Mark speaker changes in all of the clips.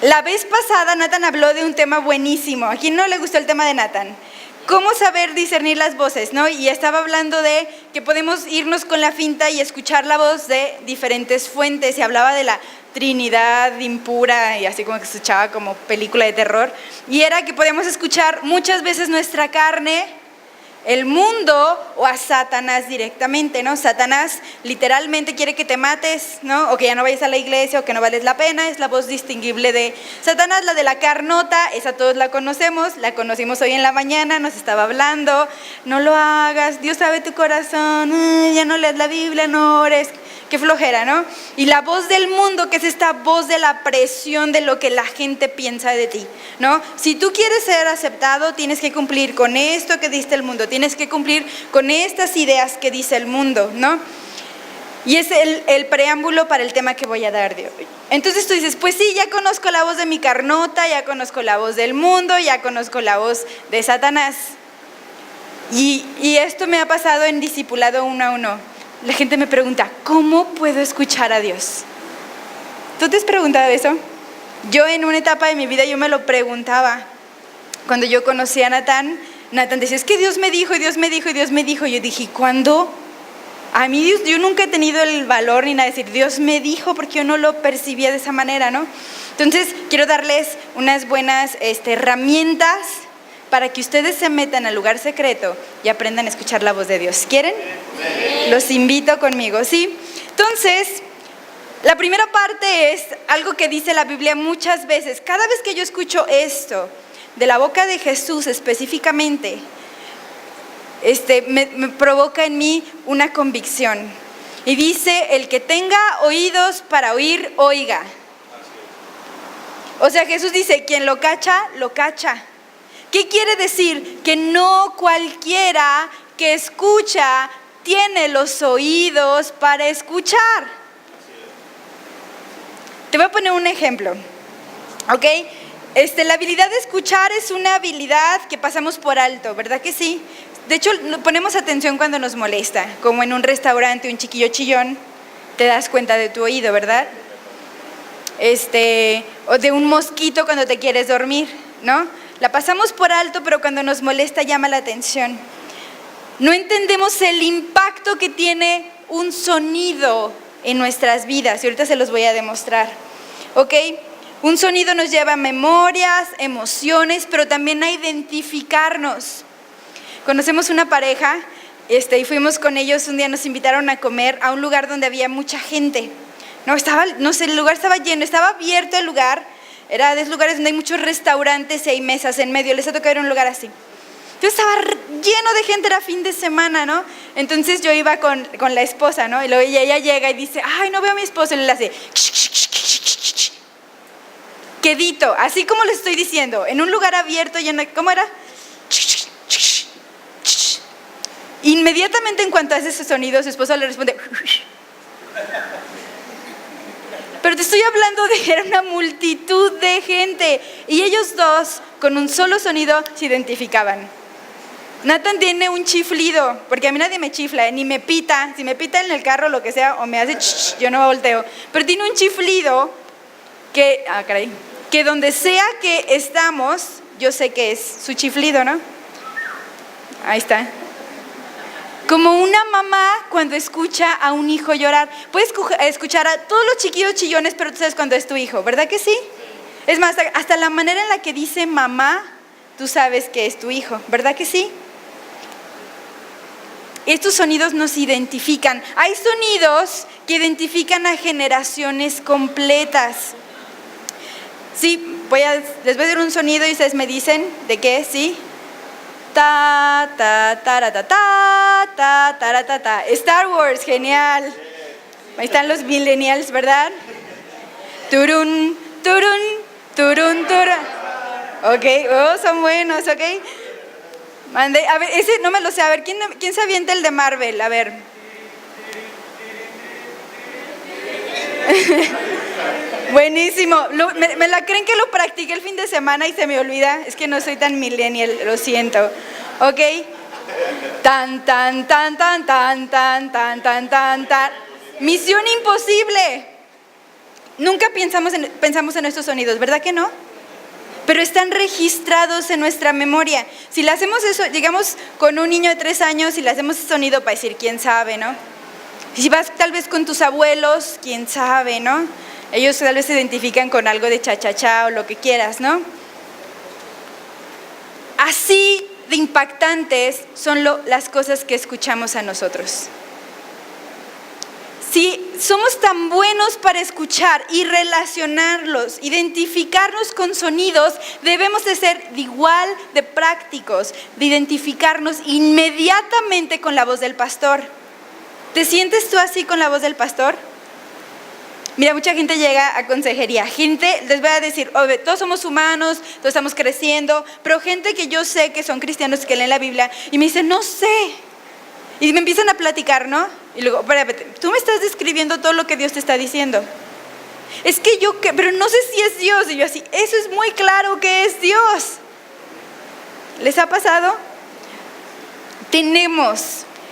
Speaker 1: La vez pasada Nathan habló de un tema buenísimo. ¿A quién no le gustó el tema de Nathan? ¿Cómo saber discernir las voces, no? Y estaba hablando de que podemos irnos con la finta y escuchar la voz de diferentes fuentes. Y hablaba de la Trinidad impura y así como que se escuchaba como película de terror. Y era que podíamos escuchar muchas veces nuestra carne, el mundo o a Satanás directamente, ¿no? Satanás literalmente quiere que te mates, ¿no? O que ya no vayas a la iglesia o que no vales la pena. Es la voz distinguible de Satanás, la de la carnota, esa todos la conocimos hoy en la mañana, nos estaba hablando, no lo hagas, Dios sabe tu corazón, ya no leas la Biblia, no ores, qué flojera, ¿no? Y la voz del mundo, que es esta voz de la presión de lo que la gente piensa de ti, ¿no? Si tú quieres ser aceptado, tienes que cumplir con esto que dice el mundo, tienes que cumplir con estas ideas que dice el mundo, ¿no? Y es el preámbulo para el tema que voy a dar de hoy. Entonces tú dices, pues sí, ya conozco la voz de mi carnota, ya conozco la voz del mundo, ya conozco la voz de Satanás. Y esto me ha pasado en discipulado 1 a 1. La gente me pregunta, ¿cómo puedo escuchar a Dios? ¿Tú te has preguntado eso? Yo en una etapa de mi vida yo me lo preguntaba. Cuando yo conocí a Nathan decía, es que Dios me dijo, y Dios me dijo, y Dios me dijo. Y yo dije, ¿cuándo? A mí Dios, yo nunca he tenido el valor ni nada de decir, Dios me dijo, porque yo no lo percibía de esa manera, ¿no? Entonces, quiero darles unas buenas herramientas para que ustedes se metan al lugar secreto y aprendan a escuchar la voz de Dios. ¿Quieren? Sí. Los invito conmigo, ¿sí? Entonces, la primera parte es algo que dice la Biblia muchas veces. Cada vez que yo escucho esto, de la boca de Jesús específicamente, me provoca en mí una convicción. Y dice, el que tenga oídos para oír, oiga. O sea, Jesús dice, quien lo cacha, lo cacha. ¿Qué quiere decir? Que no cualquiera que escucha tiene los oídos para escuchar. Te voy a poner un ejemplo, ¿ok? La habilidad de escuchar es una habilidad que pasamos por alto, ¿verdad que sí? De hecho, ponemos atención cuando nos molesta, como en un restaurante, un chiquillo chillón, te das cuenta de tu oído, ¿verdad? O de un mosquito cuando te quieres dormir, ¿no? La pasamos por alto, pero cuando nos molesta llama la atención. No entendemos el impacto que tiene un sonido en nuestras vidas, y ahorita se los voy a demostrar, ¿ok? Un sonido nos lleva a memorias, emociones, pero también a identificarnos. Conocemos una pareja, y fuimos con ellos, un día nos invitaron a comer a un lugar donde había mucha gente. El lugar estaba lleno, estaba abierto el lugar. Era de esos lugares donde hay muchos restaurantes y hay mesas en medio. Les ha tocado ir a un lugar así. Entonces estaba lleno de gente, era fin de semana, ¿no? Entonces yo iba con la esposa, ¿no? Y luego ella llega y dice, ay, no veo a mi esposo. Y le hace, quedito, así como les estoy diciendo, en un lugar abierto, lleno, ¿cómo era? Inmediatamente en cuanto hace ese sonido, su esposo le responde, pero te estoy hablando de era una multitud de gente y ellos dos con un solo sonido se identificaban. Nathan tiene un chiflido, porque a mí nadie me chifla, ni me pita. Si me pita en el carro lo que sea o me hace yo no volteo, pero tiene un chiflido que donde sea que estamos, yo sé que es su chiflido, ¿no? Ahí está. Como una mamá cuando escucha a un hijo llorar. Puedes escuchar a todos los chiquillos chillones, pero tú sabes cuando es tu hijo, ¿verdad que sí? Es más, hasta la manera en la que dice mamá, tú sabes que es tu hijo, ¿verdad que sí? Estos sonidos nos identifican. Hay sonidos que identifican a generaciones completas. Sí, les voy a dar un sonido y ustedes me dicen de qué, ¿sí? Ta, ta, ta, ta, ta, ta, ta, ta, ta. Star Wars, genial. Ahí están los millennials, ¿verdad? Turun, turun, turun, turun. Ok, son buenos, ok. A ver, ese no me lo sé. A ver, ¿quién se avienta el de Marvel? A ver. Buenísimo. ¿Me la creen que lo practiqué el fin de semana y se me olvida? Es que no soy tan millennial, lo siento. ¿Ok? Tan, tan, tan, tan, tan, tan, tan, tan, tan, tan. Misión imposible. Nunca pensamos en estos sonidos, ¿verdad que no? Pero están registrados en nuestra memoria. Si le hacemos eso, llegamos con un niño de 3 años y le hacemos ese sonido para decir, quién sabe, ¿no? Si vas tal vez con tus abuelos, quién sabe, ¿no? Ellos tal vez se identifican con algo de cha-cha-cha o lo que quieras, ¿no? Así de impactantes son las cosas que escuchamos a nosotros. Si somos tan buenos para escuchar y relacionarlos, identificarnos con sonidos, debemos de ser igual de prácticos, de identificarnos inmediatamente con la voz del pastor. ¿Te sientes tú así con la voz del pastor? Mira, mucha gente llega a consejería. Gente, les voy a decir, todos somos humanos, todos estamos creciendo, pero gente que yo sé que son cristianos que leen la Biblia y me dicen, no sé. Y me empiezan a platicar, ¿no? Y luego, espérate, tú me estás describiendo todo lo que Dios te está diciendo. Es que pero no sé si es Dios. Y yo así, eso es muy claro que es Dios. ¿Les ha pasado?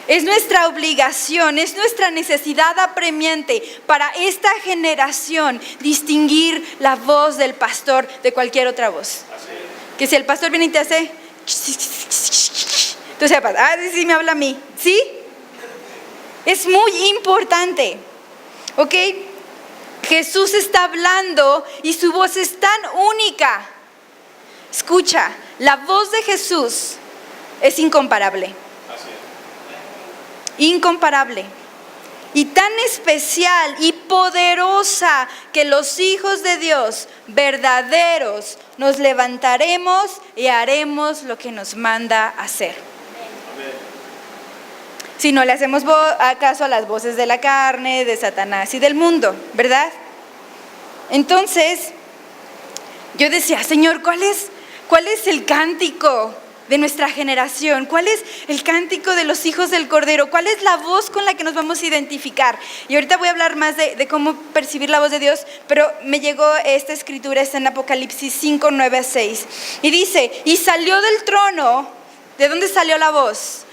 Speaker 1: Es nuestra obligación, es nuestra necesidad apremiante para esta generación distinguir la voz del pastor de cualquier otra voz. Que si el pastor viene y te hace, tú sepas, sí me habla a mí, ¿sí? Es muy importante, ¿ok? Jesús está hablando y su voz es tan única. Escucha, la voz de Jesús es incomparable. Incomparable. Y tan especial y poderosa que los hijos de Dios, verdaderos, nos levantaremos y haremos lo que nos manda hacer. Si no le hacemos caso a las voces de la carne, de Satanás y del mundo, ¿verdad? Entonces, yo decía, Señor, ¿cuál es el cántico de nuestra generación? ¿Cuál es el cántico de los hijos del Cordero? ¿Cuál es la voz con la que nos vamos a identificar? Y ahorita voy a hablar más de cómo percibir la voz de Dios, pero me llegó esta escritura, está en Apocalipsis 5, 9 a 6. Y dice, y salió del trono, ¿de dónde salió la voz?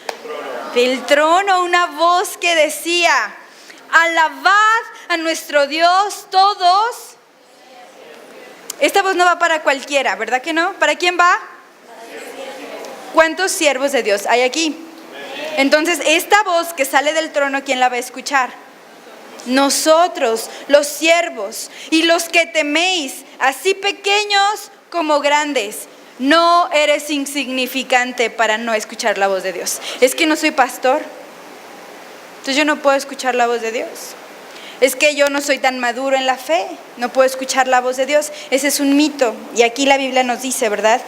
Speaker 1: Del trono, una voz que decía, alabad a nuestro Dios todos. Esta voz no va para cualquiera, ¿verdad que no? ¿Para quién va? ¿Cuántos siervos de Dios hay aquí? Entonces, esta voz que sale del trono, ¿quién la va a escuchar? Nosotros, los siervos, y los que teméis, así pequeños como grandes. No eres insignificante para no escuchar la voz de Dios. Es que no soy pastor, entonces yo no puedo escuchar la voz de Dios. Es que yo no soy tan maduro en la fe, no puedo escuchar la voz de Dios. Ese es un mito, y aquí la Biblia nos dice, ¿verdad?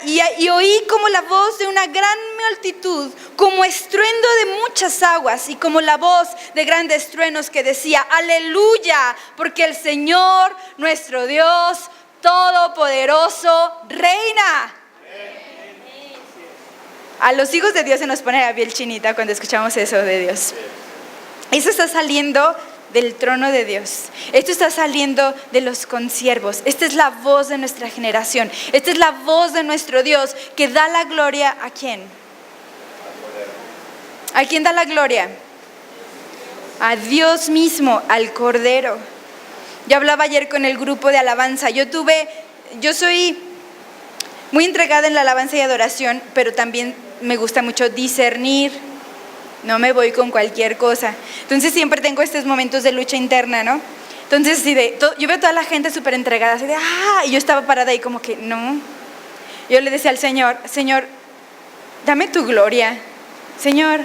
Speaker 1: Y oí como la voz de una gran multitud, como estruendo de muchas aguas, y como la voz de grandes truenos que decía, aleluya, porque el Señor, nuestro Dios Todopoderoso, reina. A los hijos de Dios se nos pone la piel chinita cuando escuchamos eso de Dios. Eso está saliendo del trono de Dios. Esto está saliendo de los consiervos. Esta es la voz de nuestra generación. Esta es la voz de nuestro Dios que da la gloria ¿a quién? ¿A quién da la gloria? A Dios mismo, al Cordero. Yo hablaba ayer con el grupo de alabanza. Yo soy muy entregada en la alabanza y adoración, pero también me gusta mucho discernir. No me voy con cualquier cosa. Entonces siempre tengo estos momentos de lucha interna, ¿no? Entonces yo veo a toda la gente súper entregada, así de y yo estaba parada ahí como que no. Yo le decía al Señor, Señor, dame tu gloria. Señor,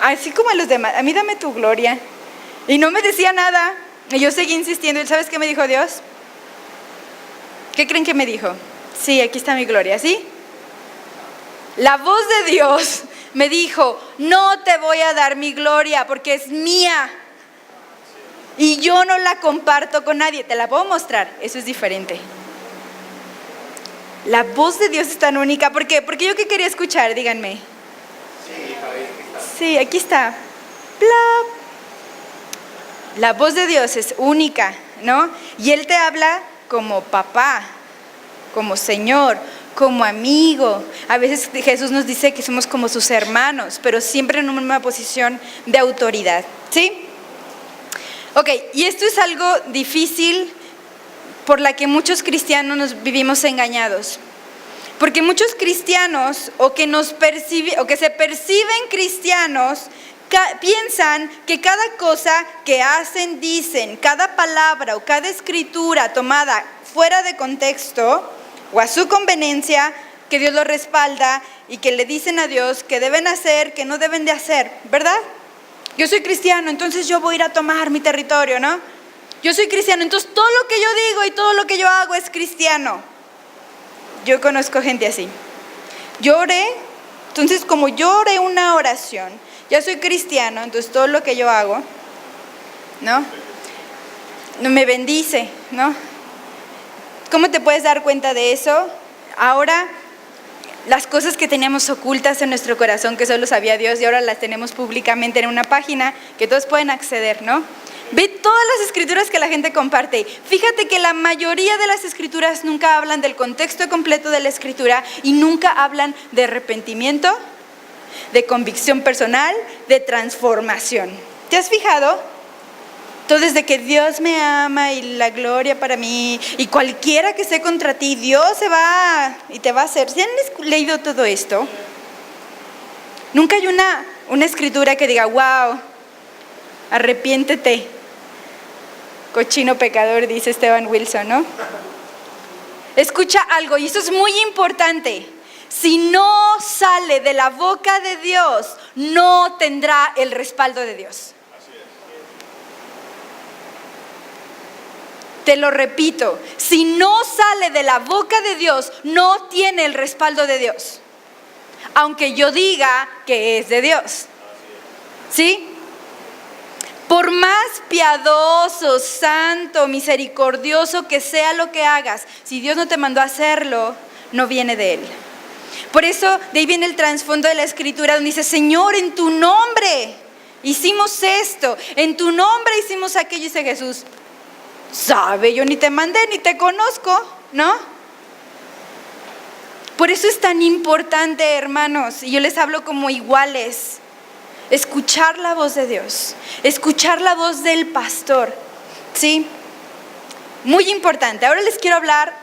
Speaker 1: así como a los demás, a mí dame tu gloria. Y no me decía nada. Y yo seguí insistiendo. ¿Y sabes qué me dijo Dios? ¿Qué creen que me dijo? Sí, aquí está mi gloria, ¿sí? La voz de Dios me dijo, no te voy a dar mi gloria porque es mía. Y yo no la comparto con nadie. Te la puedo mostrar, eso es diferente. La voz de Dios es tan única. ¿Por qué? Porque yo qué quería escuchar, díganme. Sí, aquí está. Plop. La voz de Dios es única, ¿no? Y Él te habla como papá, como Señor, como amigo. A veces Jesús nos dice que somos como sus hermanos, pero siempre en una posición de autoridad, ¿sí? Ok, y esto es algo difícil por la que muchos cristianos nos vivimos engañados. Porque muchos cristianos o que se perciben cristianos piensan que cada cosa que hacen, dicen, cada palabra o cada escritura tomada fuera de contexto o a su conveniencia, que Dios lo respalda y que le dicen a Dios que deben hacer, que no deben de hacer, ¿verdad? Yo soy cristiano, entonces yo voy a ir a tomar mi territorio, ¿no? Yo soy cristiano, entonces todo lo que yo digo y todo lo que yo hago es cristiano. Yo conozco gente así. Entonces como yo oré una oración, ya soy cristiano, entonces todo lo que yo hago, ¿no? Me bendice, ¿no? ¿Cómo te puedes dar cuenta de eso? Ahora, las cosas que teníamos ocultas en nuestro corazón, que solo sabía Dios, y ahora las tenemos públicamente en una página que todos pueden acceder, ¿no? Ve todas las escrituras que la gente comparte. Fíjate que la mayoría de las escrituras nunca hablan del contexto completo de la escritura y nunca hablan de arrepentimiento, de convicción personal, de transformación. ¿Te has fijado? Todo es de que Dios me ama y la gloria para mí, y cualquiera que esté contra ti, Dios se va y te va a hacer. ¿Se han leído todo esto? Nunca hay una escritura que diga, wow, arrepiéntete, cochino pecador, dice Esteban Wilson, ¿no? Escucha algo, y esto es muy importante. Si no sale de la boca de Dios, no tendrá el respaldo de Dios. Te lo repito, si no sale de la boca de Dios, no tiene el respaldo de Dios. Aunque yo diga que es de Dios. ¿Sí? Por más piadoso, santo, misericordioso que sea lo que hagas, si Dios no te mandó a hacerlo, no viene de Él. Por eso, de ahí viene el trasfondo de la escritura, donde dice, Señor, en tu nombre hicimos esto, en tu nombre hicimos aquello, dice Jesús. Sabe, yo ni te mandé ni te conozco, ¿no? Por eso es tan importante, hermanos, y yo les hablo como iguales, escuchar la voz de Dios, escuchar la voz del pastor, ¿sí? Muy importante. Ahora les quiero hablar,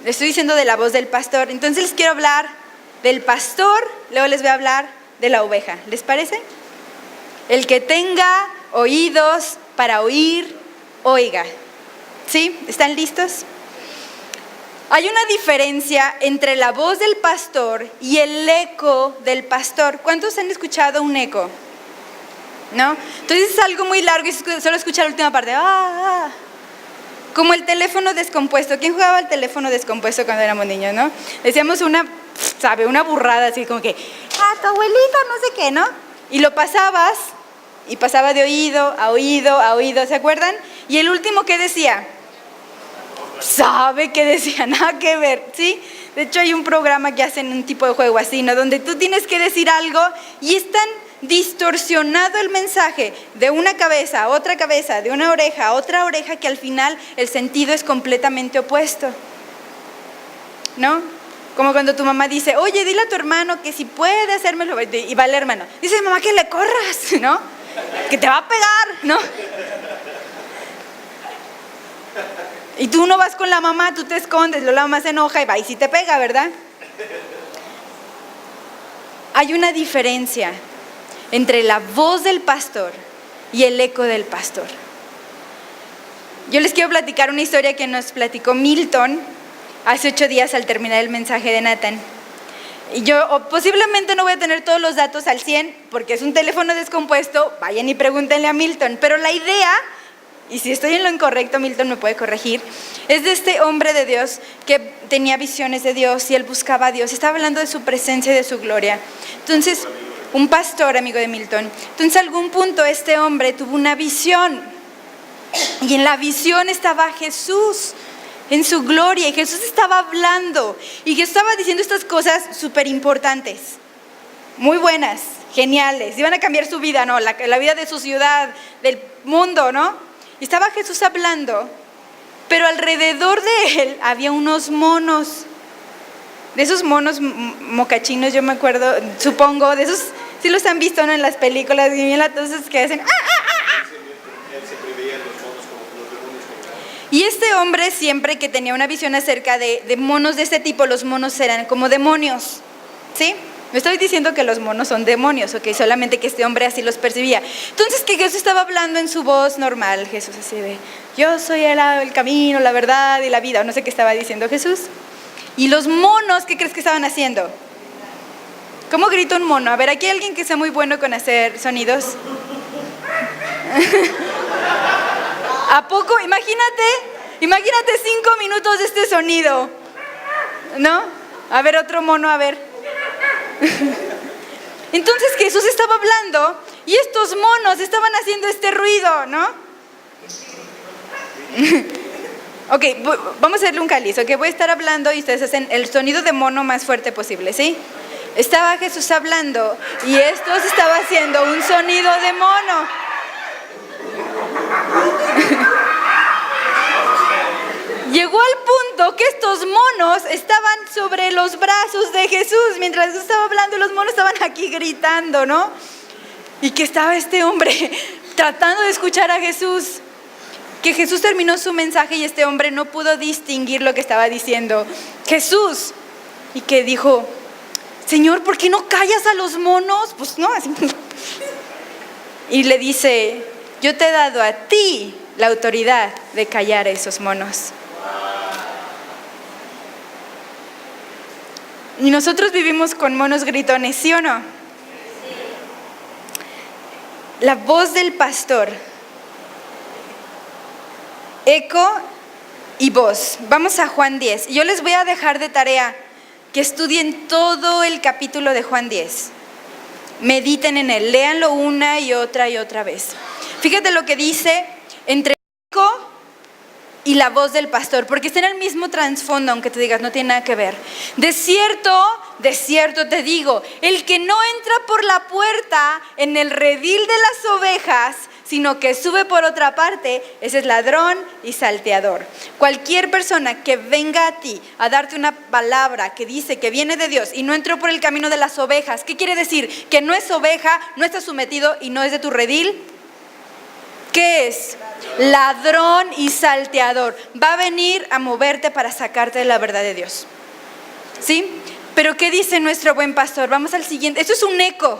Speaker 1: les estoy diciendo de la voz del pastor, entonces les quiero hablar del pastor, luego les voy a hablar de la oveja, ¿les parece? El que tenga oídos para oír, oiga. ¿Sí? ¿Están listos? Hay una diferencia entre la voz del pastor y el eco del pastor. ¿Cuántos han escuchado un eco? ¿No? Entonces es algo muy largo y solo escuchar la última parte. Como el teléfono descompuesto. ¿Quién jugaba al teléfono descompuesto cuando éramos niños, no? Decíamos una burrada así como que, tu abuelita, no sé qué, ¿no? Y lo pasabas, y pasaba de oído a oído a oído, ¿se acuerdan? Y el último, ¿qué decía? ¿Sabe qué decía? Nada que ver, ¿sí? De hecho hay un programa que hacen un tipo de juego así, ¿no? Donde tú tienes que decir algo y es tan distorsionado el mensaje de una cabeza a otra cabeza, de una oreja a otra oreja, que al final el sentido es completamente opuesto, ¿no? Como cuando tu mamá dice, oye, dile a tu hermano que si puede hacérmelo, y va el hermano, dice, mamá, que le corras, ¿no? Que te va a pegar, ¿no? Y tú no vas con la mamá, tú te escondes, luego la mamá se enoja y va y sí te pega, ¿verdad? Hay una diferencia entre la voz del pastor y el eco del pastor. Yo les quiero platicar una historia que nos platicó Milton hace 8 días al terminar el mensaje de Nathan. Y yo posiblemente no voy a tener todos los datos al 100 porque es un teléfono descompuesto, vayan y pregúntenle a Milton, pero la idea, y si estoy en lo incorrecto, Milton me puede corregir, es de este hombre de Dios que tenía visiones de Dios y él buscaba a Dios, estaba hablando de su presencia y de su gloria. Entonces, un pastor amigo de Milton, entonces a algún punto este hombre tuvo una visión y en la visión estaba Jesús en su gloria y Jesús estaba hablando y Jesús estaba diciendo estas cosas súper importantes, muy buenas, geniales, iban a cambiar su vida, ¿no? La vida de su ciudad, del mundo, ¿no? Y estaba Jesús hablando, pero alrededor de él había unos monos, de esos monos mocachinos, yo me acuerdo, supongo, de esos, sí los han visto, ¿no? En las películas, y bien latosos que hacen,
Speaker 2: Él se creía el
Speaker 1: Y este hombre siempre que tenía una visión acerca de monos de este tipo, los monos eran como demonios, ¿sí? No estoy diciendo que los monos son demonios, ok, solamente que este hombre así los percibía. Entonces que Jesús estaba hablando en su voz normal, Jesús así de, yo soy el camino, la verdad y la vida, o no sé qué estaba diciendo Jesús. Y los monos, ¿qué crees que estaban haciendo? ¿Cómo grita un mono? A ver, aquí hay alguien que sea muy bueno con hacer sonidos. ¿A poco? Imagínate 5 minutos de este sonido, ¿no? A ver, otro mono, a ver. Entonces Jesús estaba hablando y estos monos estaban haciendo este ruido, ¿no? Ok, vamos a hacerle un cáliz, ok, voy a estar hablando y ustedes hacen el sonido de mono más fuerte posible, ¿sí? Estaba Jesús hablando y estos estaban haciendo un sonido de mono. Llegó al punto que estos monos estaban sobre los brazos de Jesús. Mientras Jesús estaba hablando, los monos estaban aquí gritando, ¿no? Y que estaba este hombre tratando de escuchar a Jesús. Que Jesús terminó su mensaje y este hombre no pudo distinguir lo que estaba diciendo Jesús. Y que dijo, Señor, ¿por qué no callas a los monos? Pues no, así. Y le dice, yo te he dado a ti la autoridad de callar a esos monos. Y nosotros vivimos con monos gritones, ¿sí o no? La voz del pastor, eco y voz. Vamos a Juan 10. Yo les voy a dejar de tarea que estudien todo el capítulo de Juan 10. Mediten en él, léanlo una y otra vez. Fíjate lo que dice entre eco y la voz del pastor, porque está en el mismo trasfondo, aunque te digas, no tiene nada que ver. De cierto te digo, el que no entra por la puerta en el redil de las ovejas, sino que sube por otra parte, ese es ladrón y salteador. Cualquier persona que venga a ti a darte una palabra que dice que viene de Dios y no entró por el camino de las ovejas, ¿qué quiere decir? Que no es oveja, no está sometido y no es de tu redil. ¿Qué es? Ladrón y salteador. Va a venir a moverte para sacarte de la verdad de Dios. ¿Sí? Pero ¿qué dice nuestro buen pastor? Vamos al siguiente. Esto es un eco.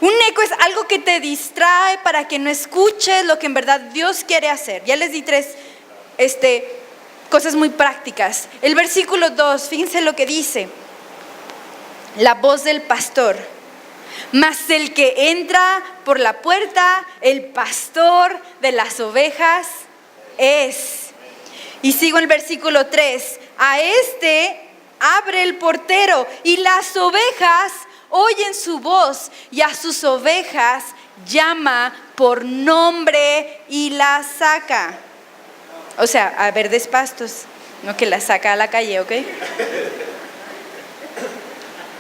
Speaker 1: Un eco es algo que te distrae para que no escuches lo que en verdad Dios quiere hacer. Ya les di 3 cosas muy prácticas. El versículo 2, fíjense lo que dice. La voz del pastor. Mas el que entra por la puerta, el pastor de las ovejas es. Y sigo el versículo 3. A este abre el portero y las ovejas oyen su voz y a sus ovejas llama por nombre y las saca. O sea, a verdes pastos, no que las saca a la calle, ¿ok?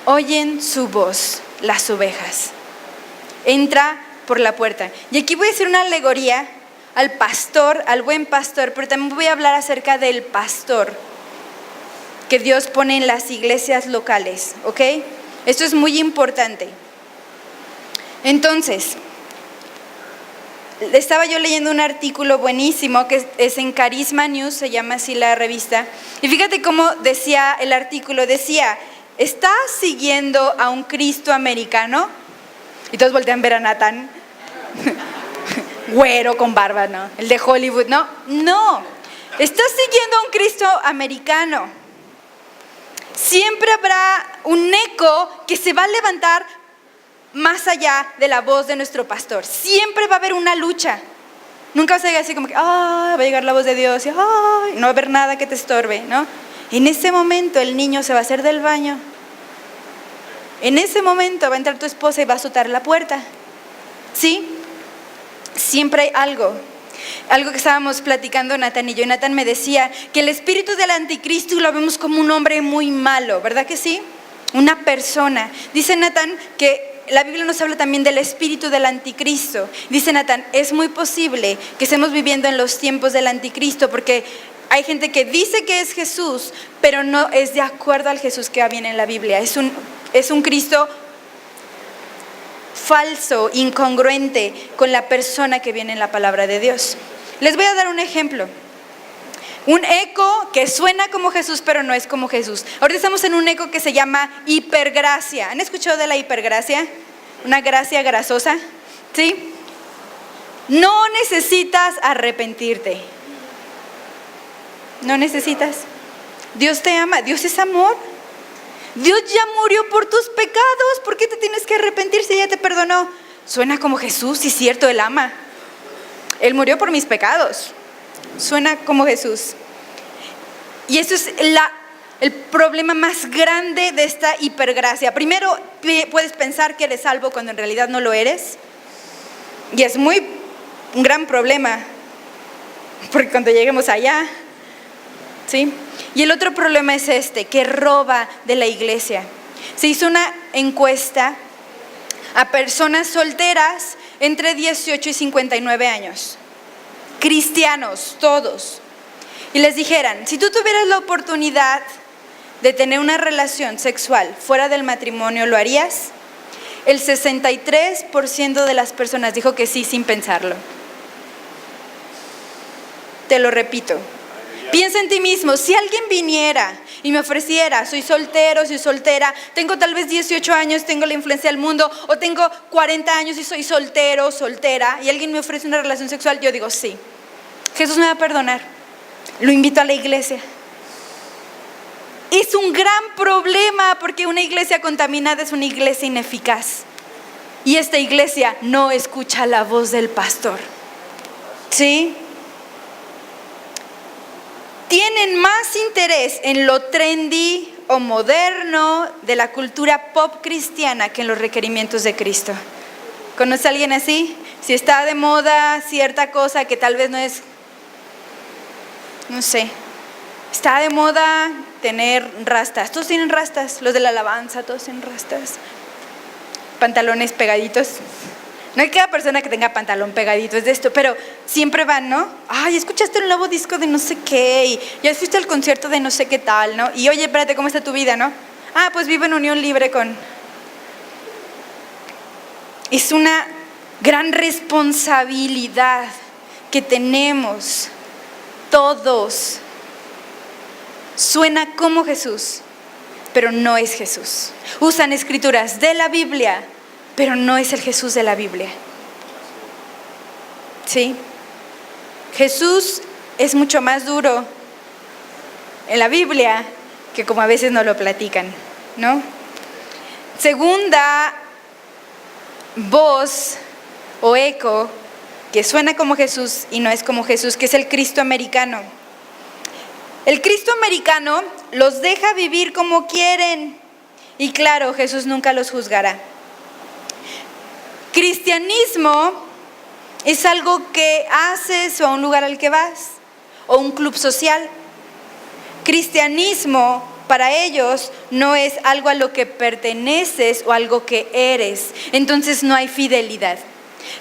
Speaker 1: Oyen su voz las ovejas. Entra por la puerta. Y aquí voy a hacer una alegoría al pastor, al buen pastor, pero también voy a hablar acerca del pastor que Dios pone en las iglesias locales, ¿ok? Esto es muy importante. Entonces, estaba yo leyendo un artículo buenísimo que es en Carisma News, se llama así la revista, y fíjate cómo decía el artículo, decía, ¿estás siguiendo a un Cristo americano? Y todos voltean a ver a Nathan, güero con barba, ¿no? El de Hollywood, ¿no? No, estás siguiendo a un Cristo americano. Siempre habrá un eco que se va a levantar más allá de la voz de nuestro pastor. Siempre va a haber una lucha. Nunca vas a llegar así como que, va a llegar la voz de Dios y no va a haber nada que te estorbe, ¿no? En ese momento el niño se va a hacer del baño. En ese momento va a entrar tu esposa y va a azotar la puerta. ¿Sí? Siempre hay algo que estábamos platicando Nathan y yo. Y Nathan me decía que el espíritu del anticristo lo vemos como un hombre muy malo, ¿verdad que sí? Una persona. Dice Nathan que la Biblia nos habla también del espíritu del anticristo. Dice Nathan, es muy posible que estemos viviendo en los tiempos del anticristo porque hay gente que dice que es Jesús, pero no es de acuerdo al Jesús que viene en la Biblia. Es un Cristo falso, incongruente con la persona que viene en la palabra de Dios. Les voy a dar un ejemplo. Un eco que suena como Jesús, pero no es como Jesús. Ahorita estamos en un eco que se llama hipergracia. ¿Han escuchado de la hipergracia? Una gracia grasosa, ¿sí? No necesitas arrepentirte. No necesitas. Dios te ama, Dios es amor. Dios ya murió por tus pecados. ¿Por qué te tienes que arrepentir si ya te perdonó? Suena como Jesús, sí es cierto, Él ama. Él murió por mis pecados. Suena como Jesús. Y eso es el problema más grande de esta hipergracia. Primero, puedes pensar que eres salvo cuando en realidad no lo eres. Y es un gran problema. Porque cuando lleguemos allá, ¿sí? Y el otro problema es que roba de la iglesia. Se hizo una encuesta a personas solteras entre 18 y 59 años. Cristianos, todos. Y les dijeran, si tú tuvieras la oportunidad de tener una relación sexual fuera del matrimonio, ¿lo harías? El 63% de las personas dijo que sí sin pensarlo. Te lo repito. Piensa en ti mismo, si alguien viniera y me ofreciera, soy soltero, soy soltera, tengo tal vez 18 años, tengo la influencia del mundo, o tengo 40 años y soy soltero, soltera, y alguien me ofrece una relación sexual, yo digo sí. Jesús me va a perdonar. Lo invito a la iglesia. Es un gran problema porque una iglesia contaminada es una iglesia ineficaz. Y esta iglesia no escucha la voz del pastor. ¿Sí? Tienen más interés en lo trendy o moderno de la cultura pop cristiana que en los requerimientos de Cristo. ¿Conoce a alguien así? Si está de moda cierta cosa que tal vez no es, no sé, está de moda tener rastas. Todos tienen rastas, los de la alabanza, todos tienen rastas. Pantalones pegaditos. No hay cada persona que tenga pantalón pegadito, es de esto, pero siempre van, ¿no? Ay, escuchaste el nuevo disco de no sé qué, y ya fuiste al concierto de no sé qué tal, ¿no? Y oye, espérate, ¿cómo está tu vida, no? Ah, pues vivo en unión libre con... Es una gran responsabilidad que tenemos todos. Suena como Jesús, pero no es Jesús. Usan escrituras de la Biblia, pero no es el Jesús de la Biblia. ¿Sí? Jesús es mucho más duro en la Biblia que como a veces nos lo platican, ¿no? Segunda voz o eco que suena como Jesús y no es como Jesús, que es el Cristo americano. El Cristo americano los deja vivir como quieren y claro, Jesús nunca los juzgará. Cristianismo es algo que haces o a un lugar al que vas o un club social. Cristianismo para ellos no es algo a lo que perteneces o algo que eres. Entonces no hay fidelidad.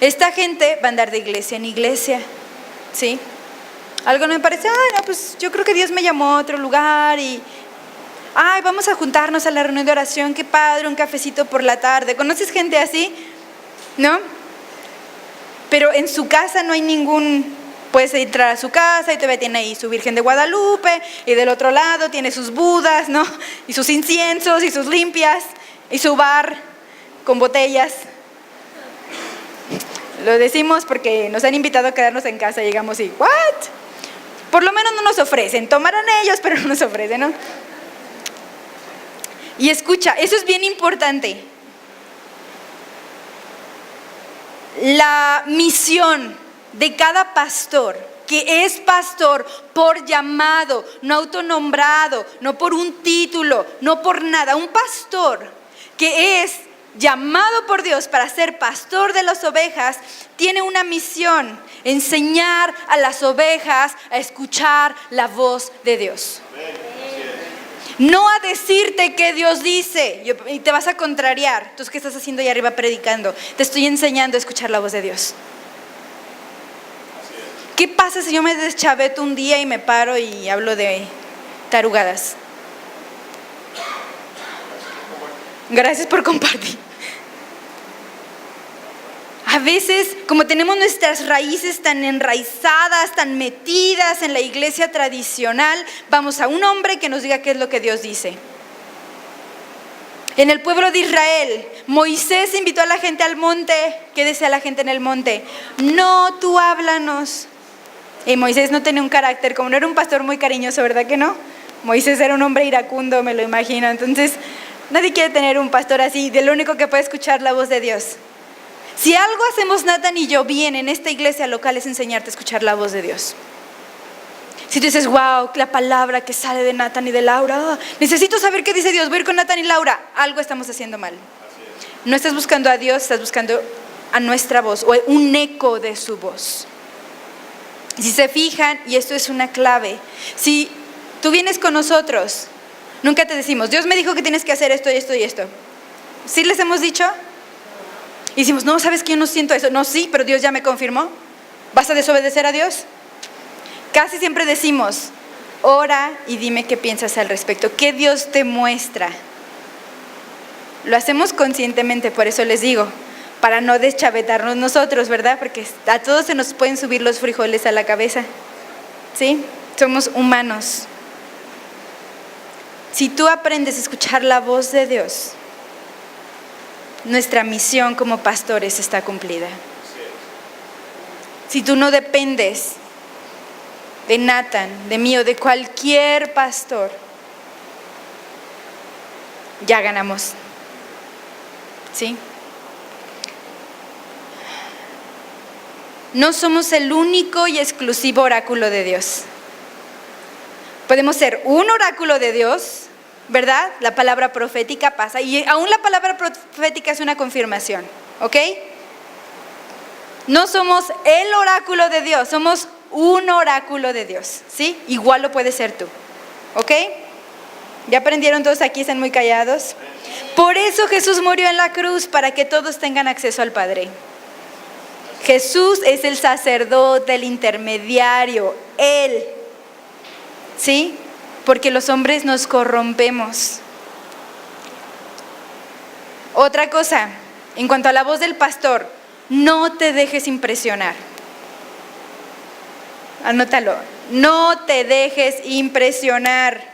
Speaker 1: Esta gente va a andar de iglesia en iglesia, ¿sí? Algo no me parece, no, pues yo creo que Dios me llamó a otro lugar y... vamos a juntarnos a la reunión de oración, qué padre, un cafecito por la tarde. ¿Conoces gente así? ¿No? Pero en su casa no hay puedes entrar a su casa y todavía tiene ahí su Virgen de Guadalupe y del otro lado tiene sus budas, ¿no? Y sus inciensos y sus limpias y su bar con botellas. Lo decimos porque nos han invitado a quedarnos en casa y llegamos y, ¿what? Por lo menos no nos ofrecen, tomarán ellos, pero no nos ofrecen, ¿no? Y escucha, eso es bien importante. La misión de cada pastor, que es pastor por llamado, no autonombrado, no por un título, no por nada, un pastor que es llamado por Dios para ser pastor de las ovejas, tiene una misión: enseñar a las ovejas a escuchar la voz de Dios. No a decirte qué Dios dice y te vas a contrariar. Entonces, ¿qué estás haciendo ahí arriba predicando? Te estoy enseñando a escuchar la voz de Dios. ¿Qué pasa si yo me deschaveto un día y me paro y hablo de tarugadas? Gracias por compartir. A veces, como tenemos nuestras raíces tan enraizadas, tan metidas en la iglesia tradicional, vamos a un hombre que nos diga qué es lo que Dios dice. En el pueblo de Israel, Moisés invitó a la gente al monte. ¿Qué decía la gente en el monte? No, tú háblanos. Y Moisés no tenía un carácter, como no era un pastor muy cariñoso, ¿verdad que no? Moisés era un hombre iracundo, me lo imagino. Entonces, nadie quiere tener un pastor así, del único que puede escuchar la voz de Dios. Si algo hacemos Nathan y yo bien en esta iglesia local es enseñarte a escuchar la voz de Dios. Si tú dices, wow, la palabra que sale de Nathan y de Laura, necesito saber qué dice Dios, voy a ir con Nathan y Laura, algo estamos haciendo mal. No estás buscando a Dios, estás buscando a nuestra voz o un eco de su voz. Si se fijan, y esto es una clave, si tú vienes con nosotros, nunca te decimos, Dios me dijo que tienes que hacer esto y esto y esto. ¿Sí les hemos dicho? Y decimos, no, ¿sabes que yo no siento eso? No, sí, pero Dios ya me confirmó. ¿Vas a desobedecer a Dios? Casi siempre decimos, ora y dime qué piensas al respecto. ¿Qué Dios te muestra? Lo hacemos conscientemente, por eso les digo, para no deschavetarnos nosotros, ¿verdad? Porque a todos se nos pueden subir los frijoles a la cabeza. ¿Sí? Somos humanos. Si tú aprendes a escuchar la voz de Dios, nuestra misión como pastores está cumplida. Si tú no dependes de Nathan, de mí o de cualquier pastor, ya ganamos. ¿Sí? No somos el único y exclusivo oráculo de Dios. Podemos ser un oráculo de Dios, ¿verdad? La palabra profética pasa y aún la palabra profética es una confirmación, ¿ok? No somos el oráculo de Dios, somos un oráculo de Dios, ¿sí? Igual lo puedes ser tú, ¿ok? ¿Ya aprendieron todos aquí? ¿Están muy callados? Por eso Jesús murió en la cruz, para que todos tengan acceso al Padre. Jesús es el sacerdote, el intermediario, Él, ¿sí? Porque los hombres nos corrompemos. Otra cosa, en cuanto a la voz del pastor, no te dejes impresionar. Anótalo, no te dejes impresionar.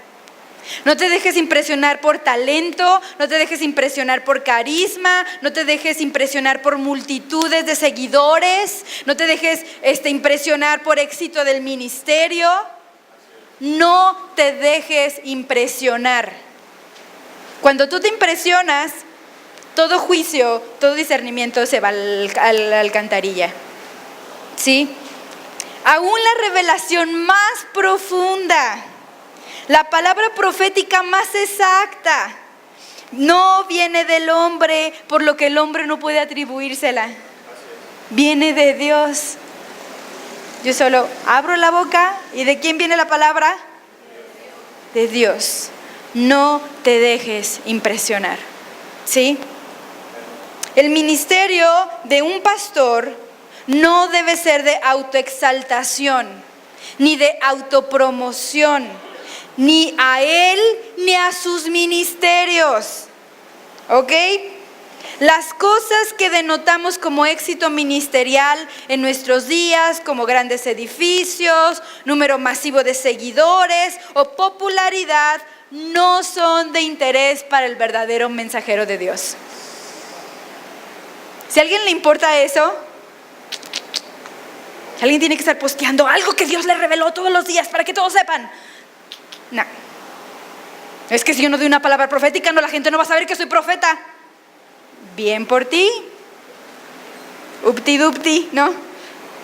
Speaker 1: No te dejes impresionar por talento, no te dejes impresionar por carisma, no te dejes impresionar por multitudes de seguidores, no te dejes impresionar por éxito del ministerio. No te dejes impresionar. Cuando tú te impresionas, todo juicio, todo discernimiento se va a la alcantarilla. ¿Sí? Aún la revelación más profunda, la palabra profética más exacta, no viene del hombre, por lo que el hombre no puede atribuírsela. Viene de Dios. Yo solo abro la boca y ¿de quién viene la palabra? De Dios. No te dejes impresionar, ¿sí? El ministerio de un pastor no debe ser de autoexaltación, ni de autopromoción, ni a él ni a sus ministerios, ¿ok? Las cosas que denotamos como éxito ministerial en nuestros días, como grandes edificios, número masivo de seguidores o popularidad, no son de interés para el verdadero mensajero de Dios. Si a alguien le importa eso, alguien tiene que estar posteando algo que Dios le reveló todos los días para que todos sepan. No. Es que si yo no doy una palabra profética, no, la gente no va a saber que soy profeta. Bien por ti. Upti dupti, ¿no?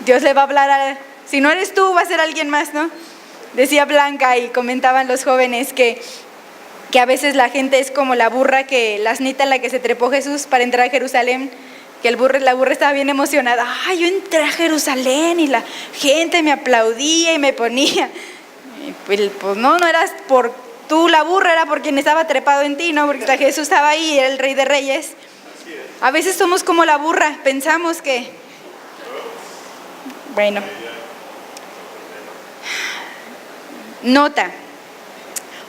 Speaker 1: Dios le va a hablar si no eres tú, va a ser alguien más, ¿no? Decía Blanca y comentaban los jóvenes que a veces la gente es como la burra, la asnita en la que se trepó Jesús para entrar a Jerusalén, que la burra estaba bien emocionada. Ay, yo entré a Jerusalén y la gente me aplaudía y me ponía. Y pues no eras por tú la burra, era por quien estaba trepado en ti, ¿no? Porque Jesús estaba ahí, era el Rey de Reyes. A veces somos como la burra, pensamos que... Bueno. Nota,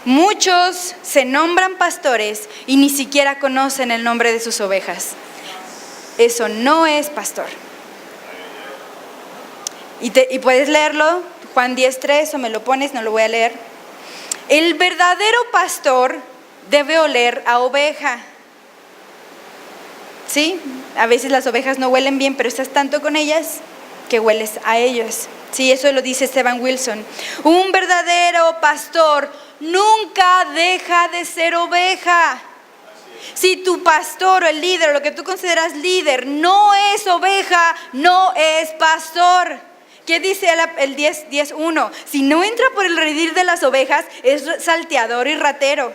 Speaker 1: muchos se nombran pastores y ni siquiera conocen el nombre de sus ovejas. eso no es pastor. Y puedes leerlo, Juan 10:3, o me lo pones, no lo voy a leer. El verdadero pastor debe oler a oveja. ¿Sí? A veces las ovejas no huelen bien, pero estás tanto con ellas que hueles a ellos. Sí, eso lo dice Steven Wilson. Un verdadero pastor nunca deja de ser oveja. Si tu pastor o el líder o lo que tú consideras líder no es oveja, no es pastor. ¿Qué dice el 10:1? Si no entra por el redil de las ovejas, es salteador y ratero.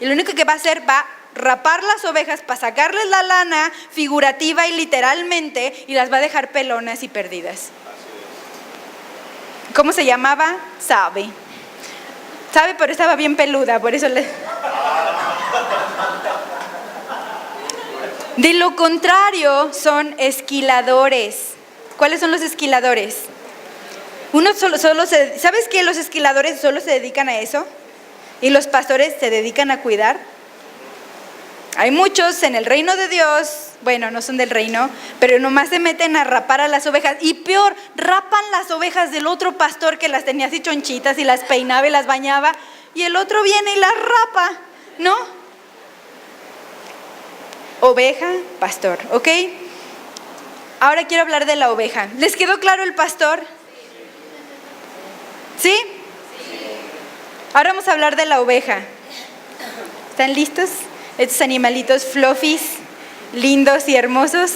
Speaker 1: Y lo único que va a hacer, va a rapar las ovejas para sacarles la lana figurativa y literalmente, y las va a dejar pelonas y perdidas. ¿Cómo se llamaba? Sabe, pero estaba bien peluda, por eso le... De lo contrario, son esquiladores. ¿Cuáles son los esquiladores? ¿Sabes que los esquiladores solo se dedican a eso? Y los pastores se dedican a cuidar. Hay muchos en el reino de Dios, bueno, no son del reino, pero nomás se meten a rapar a las ovejas. Y peor, rapan las ovejas del otro pastor que las tenía así chonchitas y las peinaba y las bañaba. Y el otro viene y las rapa, ¿no? Oveja, pastor, ¿ok? Ahora quiero hablar de la oveja. ¿Les quedó claro el pastor? ¿Sí? Ahora vamos a hablar de la oveja. ¿Están listos? Estos animalitos fluffies, lindos y hermosos.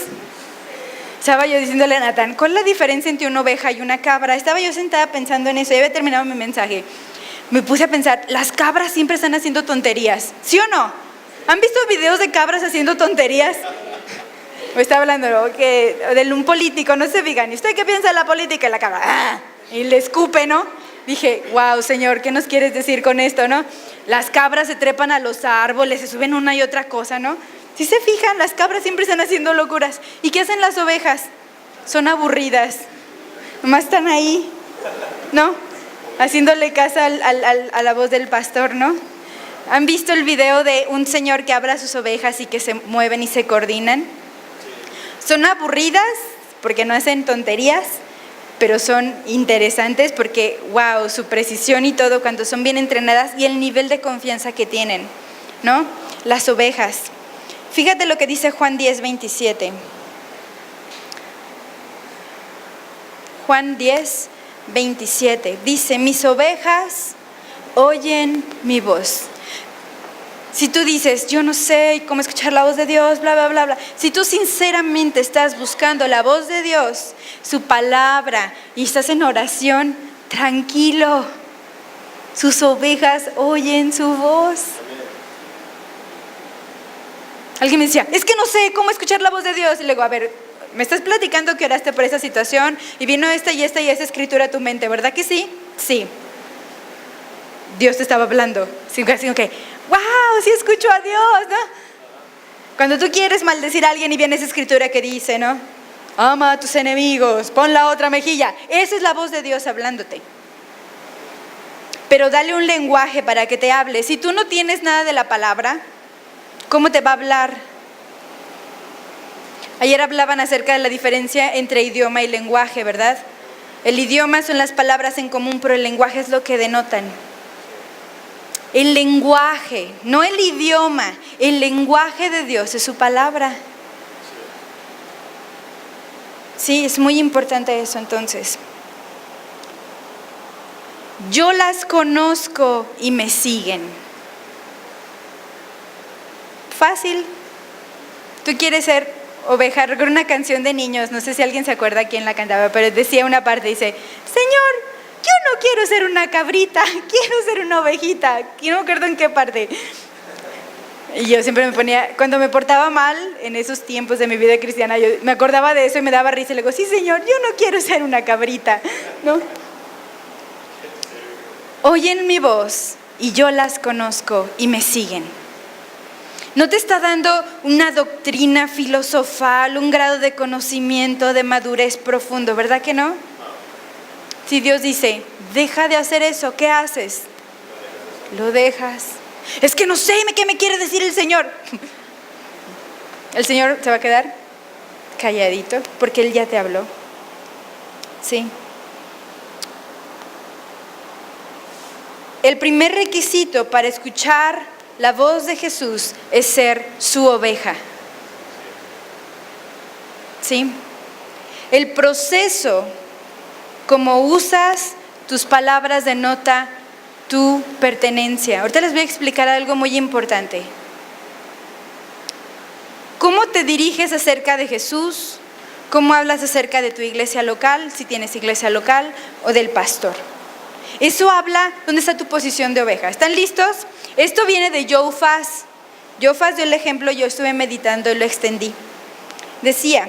Speaker 1: Estaba yo diciéndole a Nathan, ¿cuál es la diferencia entre una oveja y una cabra? Estaba yo sentada pensando en eso, ya había terminado mi mensaje. Me puse a pensar, las cabras siempre están haciendo tonterías, ¿sí o no? ¿Han visto videos de cabras haciendo tonterías? Me estaba hablando de un político, no se digan, ¿y usted qué piensa de la política? Y la cabra, ¡ah! Y le escupe, ¿no? Dije, wow, Señor, ¿qué nos quieres decir con esto, no? Las cabras se trepan a los árboles, se suben una y otra cosa, ¿no? Si se fijan, las cabras siempre están haciendo locuras. ¿Y qué hacen las ovejas? Son aburridas. Nomás están ahí, ¿no? Haciéndole caso a la voz del pastor, ¿no? ¿Han visto el video de un señor que habla a sus ovejas y que se mueven y se coordinan? Son aburridas porque no hacen tonterías, pero son interesantes porque, wow, su precisión y todo cuando son bien entrenadas y el nivel de confianza que tienen, ¿no? Las ovejas. Fíjate lo que dice Juan 10:27. Juan 10:27 dice, mis ovejas oyen mi voz. Si tú dices, yo no sé cómo escuchar la voz de Dios, bla, bla, bla, bla. Si tú sinceramente estás buscando la voz de Dios, su palabra, y estás en oración, tranquilo. Sus ovejas oyen su voz. Alguien me decía, es que no sé cómo escuchar la voz de Dios. Y le digo, a ver, me estás platicando que oraste por esa situación y vino esta y esta escritura a tu mente, ¿verdad que sí? Sí. Dios te estaba hablando. Sí, así que, wow, sí escucho a Dios, ¿no? Cuando tú quieres maldecir a alguien y viene esa escritura que dice, ¿no? Ama a tus enemigos, pon la otra mejilla. Esa es la voz de Dios hablándote. Pero dale un lenguaje para que te hable. Si tú no tienes nada de la palabra, ¿cómo te va a hablar? Ayer hablaban acerca de la diferencia entre idioma y lenguaje, ¿verdad? El idioma son las palabras en común, pero el lenguaje es lo que denotan. El lenguaje, no el idioma, el lenguaje de Dios es su palabra. Sí, es muy importante eso entonces. Yo las conozco y me siguen. Fácil. Tú quieres ser oveja. Recuerdo una canción de niños, no sé si alguien se acuerda quién la cantaba, pero decía una parte, dice, Señor, yo no quiero ser una cabrita, quiero ser una ovejita. Y no me acuerdo en qué parte. Y yo siempre me ponía, cuando me portaba mal en esos tiempos de mi vida cristiana, yo me acordaba de eso y me daba risa y le digo, sí Señor, yo no quiero ser una cabrita, ¿no? Oyen mi voz y yo las conozco y me siguen. No te está dando una doctrina filosofal, un grado de conocimiento, de madurez profundo, ¿verdad que no? Si Dios dice, deja de hacer eso, ¿qué haces? Lo dejas. Es que no sé qué me quiere decir el Señor. ¿El Señor se va a quedar? calladito, porque Él ya te habló. Sí. El primer requisito para escuchar la voz de Jesús es ser su oveja. ¿Sí? El proceso, como usas tus palabras, denota tu pertenencia. Ahorita les voy a explicar algo muy importante. ¿Cómo te diriges acerca de Jesús? ¿Cómo hablas acerca de tu iglesia local, si tienes iglesia local, o del pastor? Eso habla dónde está tu posición de oveja. ¿Están listos? Esto viene de Joe Fass. Joe Fass dio el ejemplo, yo estuve meditando y lo extendí. Decía,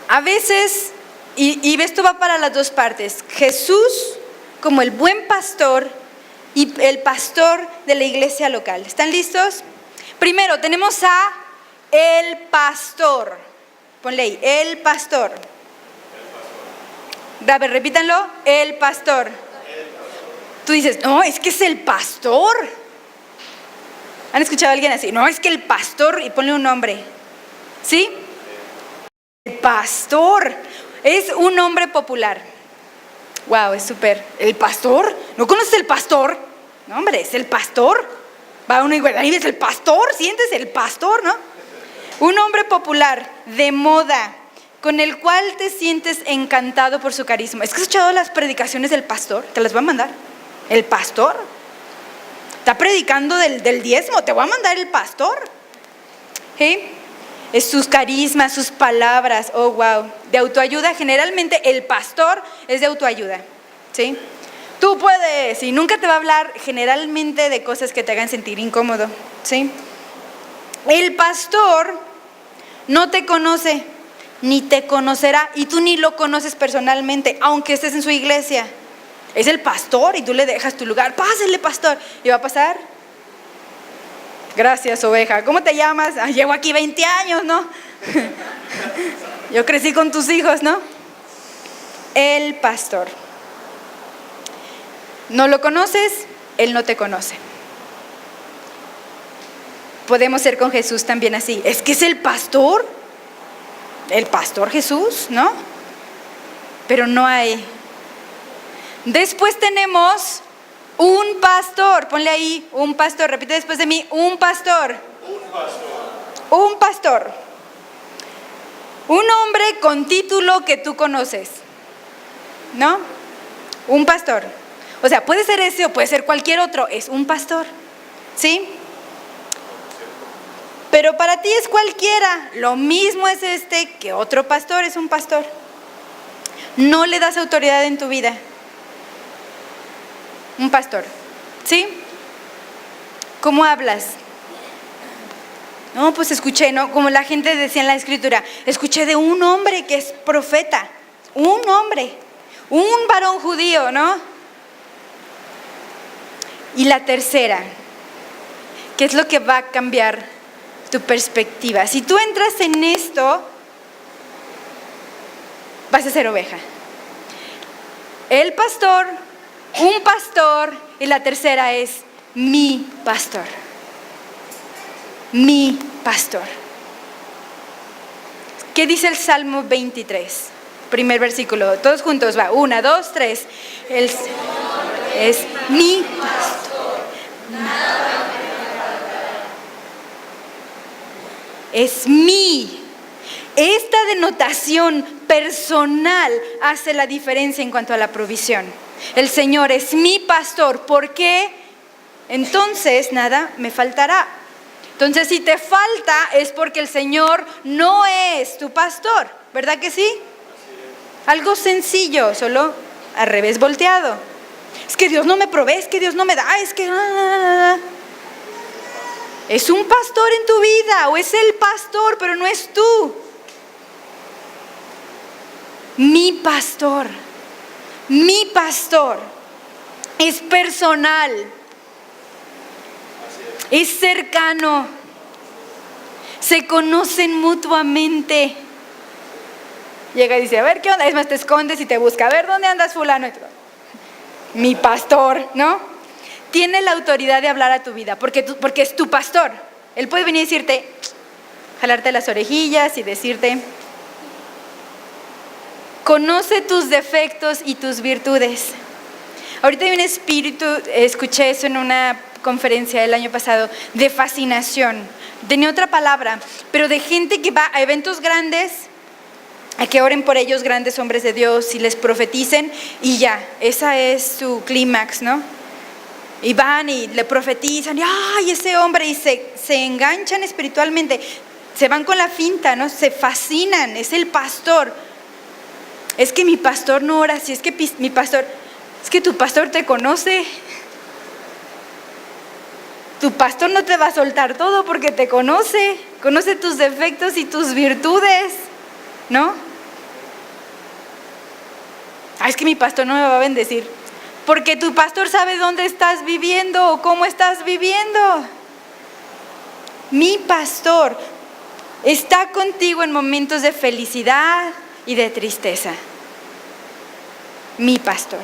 Speaker 1: a veces, y esto va para las dos partes, Jesús como el buen pastor y el pastor de la iglesia local. ¿Están listos? Primero tenemos a el pastor. Ponle ahí, el pastor. A ver, repítanlo, el pastor. Tú dices, no, es que es el pastor. ¿Han escuchado a alguien así? No, es que el pastor, y ponle un nombre. ¿Sí? El pastor. Es un nombre popular. Wow, es súper. ¿El pastor? ¿No conoces el pastor? No, hombre, es el pastor. Va uno y ahí ves el pastor, sientes el pastor, ¿no? Un nombre popular, de moda, con el cual te sientes encantado por su carisma. ¿Has escuchado las predicaciones del pastor? Te las voy a mandar. ¿El pastor? Está predicando del diezmo, te voy a mandar el pastor. ¿Sí? Es sus carismas, sus palabras, oh wow, de autoayuda. Generalmente el pastor es de autoayuda, ¿sí? Tú puedes, y nunca te va a hablar generalmente de cosas que te hagan sentir incómodo, ¿sí? El pastor no te conoce, ni te conocerá, y tú ni lo conoces personalmente, aunque estés en su iglesia. Es el pastor y tú le dejas tu lugar. Pásale, pastor. ¿Y va a pasar? Gracias, oveja. ¿Cómo te llamas? Ah, llevo aquí 20 años, ¿no? Yo crecí con tus hijos, ¿no? El pastor. No lo conoces, Él no te conoce. Podemos ser con Jesús también así. Es que es el pastor Jesús, ¿no? Pero no hay. Después tenemos un pastor. Ponle ahí, un pastor. Repite después de mí, un pastor.
Speaker 2: Un pastor.
Speaker 1: Un pastor. Un hombre con título que tú conoces, ¿no? Un pastor. O sea, puede ser ese o puede ser cualquier otro. Es un pastor, ¿sí? Pero para ti es cualquiera. Lo mismo es que otro pastor es un pastor. No le das autoridad en tu vida. Un pastor, ¿sí? ¿Cómo hablas? No, pues escuché, ¿no? Como la gente decía en la escritura, escuché de un hombre que es profeta. Un hombre, un varón judío, ¿no? Y la tercera, ¿qué es lo que va a cambiar tu perspectiva? Si tú entras en esto, vas a ser oveja. El pastor, un pastor, y la tercera es mi pastor. Mi pastor. ¿Qué dice el Salmo 23? Primer versículo, todos juntos, va, 1, 2, 3. El Señor es mi pastor. Es mi. Esta denotación personal hace la diferencia en cuanto a la provisión. El Señor es mi pastor, ¿por qué? Entonces nada me faltará. Entonces si te falta es porque el Señor no es tu pastor, ¿verdad que sí? Algo sencillo, solo al revés volteado. Es que Dios no me provee, es que Dios no me da, es que... Es un pastor en tu vida o es el pastor, pero no es tú. Mi pastor es personal, es cercano, se conocen mutuamente. Llega y dice, a ver, ¿qué onda? Es más, te escondes y te busca, a ver, ¿dónde andas fulano? Y tú, mi pastor, ¿no? Tiene la autoridad de hablar a tu vida, porque es tu pastor. Él puede venir y decirte, jalarte las orejillas y decirte: conoce tus defectos y tus virtudes. Ahorita hay un espíritu, escuché eso en una conferencia el año pasado, de fascinación. Tenía otra palabra, pero de gente que va a eventos grandes, a que oren por ellos grandes hombres de Dios y les profeticen, y ya, esa es su clímax, ¿no? Y van y le profetizan, y ¡ay, ese hombre! Y se enganchan espiritualmente, se van con la finta, ¿no? Se fascinan, es el pastor. Es que mi pastor no ora así, es que mi pastor, es que tu pastor te conoce. Tu pastor no te va a soltar todo porque te conoce tus defectos y tus virtudes, ¿no? Es que mi pastor no me va a bendecir, porque tu pastor sabe dónde estás viviendo o cómo estás viviendo. Mi pastor está contigo en momentos de felicidad y de tristeza. Mi pastor.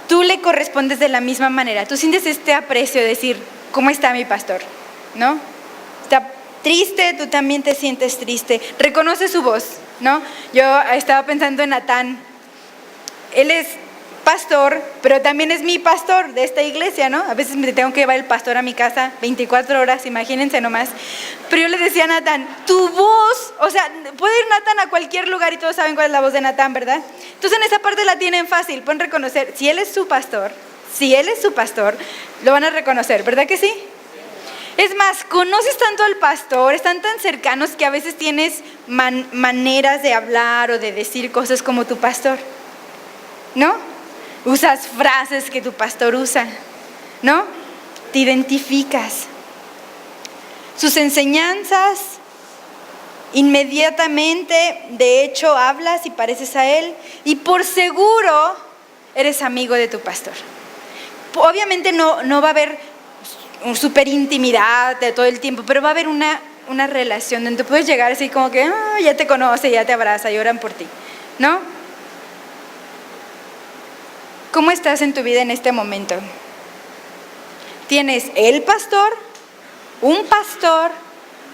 Speaker 1: Tú le correspondes de la misma manera. Tú sientes este aprecio de decir: ¿cómo está mi pastor? ¿No? Está triste, tú también te sientes triste. Reconoce su voz, ¿no? Yo estaba pensando en Natán. Él es pastor, pero también es mi pastor de esta iglesia, ¿no? A veces me tengo que llevar el pastor a mi casa 24 horas, imagínense nomás. Pero yo le decía a Natán: tu voz, o sea, puede ir Natán a cualquier lugar y todos saben cuál es la voz de Natán, ¿verdad? Entonces en esa parte la tienen fácil, pueden reconocer, si él es su pastor, lo van a reconocer, ¿verdad que sí? Es más, conoces tanto al pastor, están tan cercanos que a veces tienes maneras de hablar o de decir cosas como tu pastor, ¿no? Usas frases que tu pastor usa, ¿no? Te identificas. Sus enseñanzas, inmediatamente, de hecho, hablas y pareces a él, y por seguro eres amigo de tu pastor. Obviamente no va a haber súper intimidad de todo el tiempo, pero va a haber una relación donde puedes llegar así como que ya te conoce, ya te abraza y oran por ti, ¿no? ¿Cómo estás en tu vida en este momento? ¿Tienes el pastor, un pastor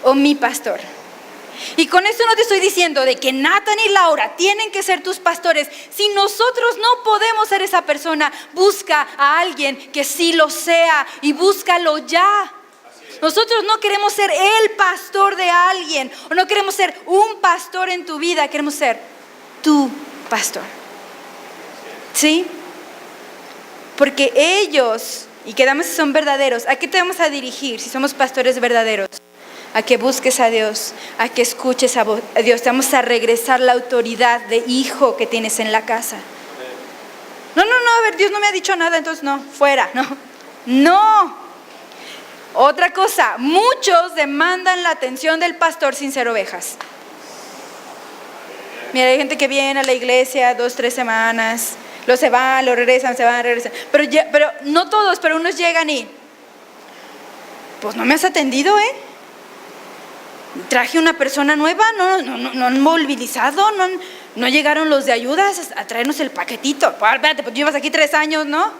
Speaker 1: o mi pastor? Y con esto no te estoy diciendo de que Nathan y Laura tienen que ser tus pastores. Si nosotros no podemos ser esa persona, busca a alguien que sí lo sea y búscalo ya. Nosotros no queremos ser el pastor de alguien, o no queremos ser un pastor en tu vida, queremos ser tu pastor. ¿Sí? Porque ellos, y quedamos si son verdaderos, ¿a qué te vamos a dirigir si somos pastores verdaderos? A que busques a Dios, a que escuches a Dios. Te vamos a regresar la autoridad de hijo que tienes en la casa. No, a ver, Dios no me ha dicho nada, entonces no, fuera, no. Otra cosa, muchos demandan la atención del pastor sin ser ovejas. Mira, hay gente que viene a la iglesia 2-3 semanas, se van, regresan, regresan. Pero no todos, pero unos llegan y, pues no me has atendido, traje una persona nueva, no han movilizado, no llegaron los de ayudas a traernos el paquetito. Pues, espérate, pues llevas aquí 3 años, ¿no?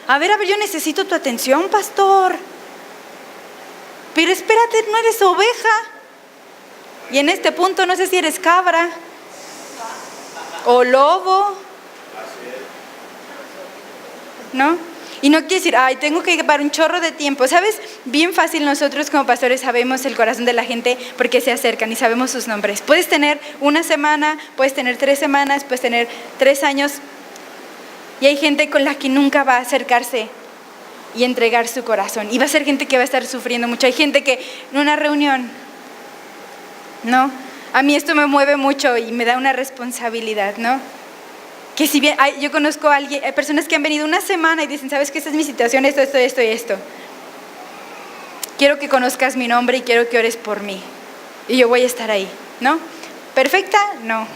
Speaker 1: A ver, yo necesito tu atención, pastor. Pero espérate, no eres oveja. Y en este punto no sé si eres cabra o lobo, ¿no? Y no quiere decir, tengo que llevar un chorro de tiempo. ¿Sabes? Bien fácil, nosotros como pastores sabemos el corazón de la gente porque se acercan y sabemos sus nombres. Puedes tener 1 semana, puedes tener 3 semanas, puedes tener 3 años. Y hay gente con la que nunca va a acercarse y entregar su corazón. Y va a ser gente que va a estar sufriendo mucho. Hay gente que en una reunión, ¿no? A mí esto me mueve mucho y me da una responsabilidad, ¿no? Que si bien yo conozco a alguien, hay personas que han venido 1 semana y dicen, ¿sabes qué? Esta es mi situación, esto y esto. Quiero que conozcas mi nombre y quiero que ores por mí. Y yo voy a estar ahí, ¿no? ¿Perfecta? No.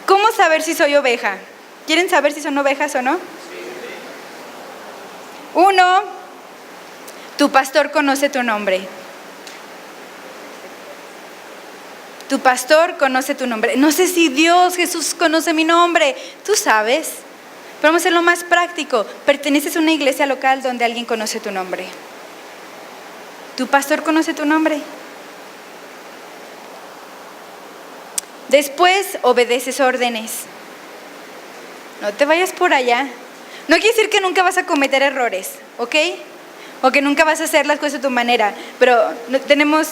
Speaker 1: ¿Cómo saber si soy oveja? ¿Quieren saber si son ovejas o no? 1, tu pastor conoce tu nombre. Tu pastor conoce tu nombre. No sé si Dios, Jesús conoce mi nombre. Tú sabes. Pero vamos a hacerlo más práctico. Perteneces a una iglesia local donde alguien conoce tu nombre. ¿Tu pastor conoce tu nombre? Después obedeces órdenes. No te vayas por allá. No quiere decir que nunca vas a cometer errores, ¿ok? O que nunca vas a hacer las cosas a tu manera. Pero tenemos,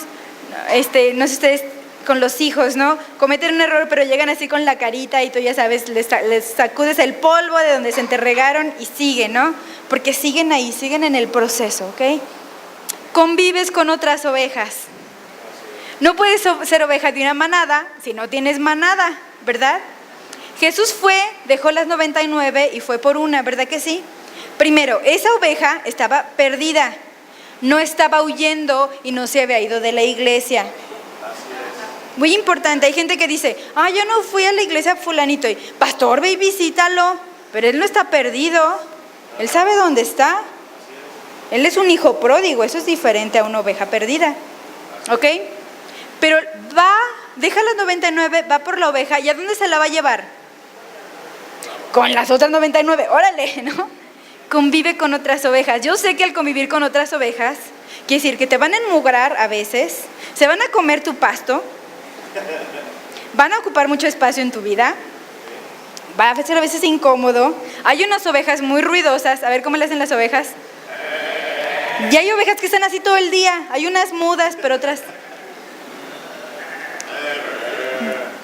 Speaker 1: no sé ustedes con los hijos, ¿no? Cometen un error, pero llegan así con la carita y tú ya sabes, les sacudes el polvo de donde se enterregaron y siguen, ¿no? Porque siguen ahí, siguen en el proceso, ¿ok? Convives con otras ovejas. No puedes ser oveja de una manada si no tienes manada, ¿verdad? Jesús dejó las 99 y fue por una, ¿verdad que sí? Primero, esa oveja estaba perdida, no estaba huyendo y no se había ido de la iglesia. Muy importante, hay gente que dice, yo no fui a la iglesia fulanito, y pastor, ve y visítalo, pero él no está perdido, él sabe dónde está. Él es un hijo pródigo, eso es diferente a una oveja perdida, ¿ok? Pero deja las 99, va por la oveja, ¿y a dónde se la va a llevar? Con las otras 99, órale, ¿no? Convive con otras ovejas. Yo sé que al convivir con otras ovejas, quiere decir que te van a enmugrar a veces, se van a comer tu pasto, van a ocupar mucho espacio en tu vida, va a ser a veces incómodo. Hay unas ovejas muy ruidosas, a ver cómo le hacen las ovejas. Y hay ovejas que están así todo el día, hay unas mudas, pero otras...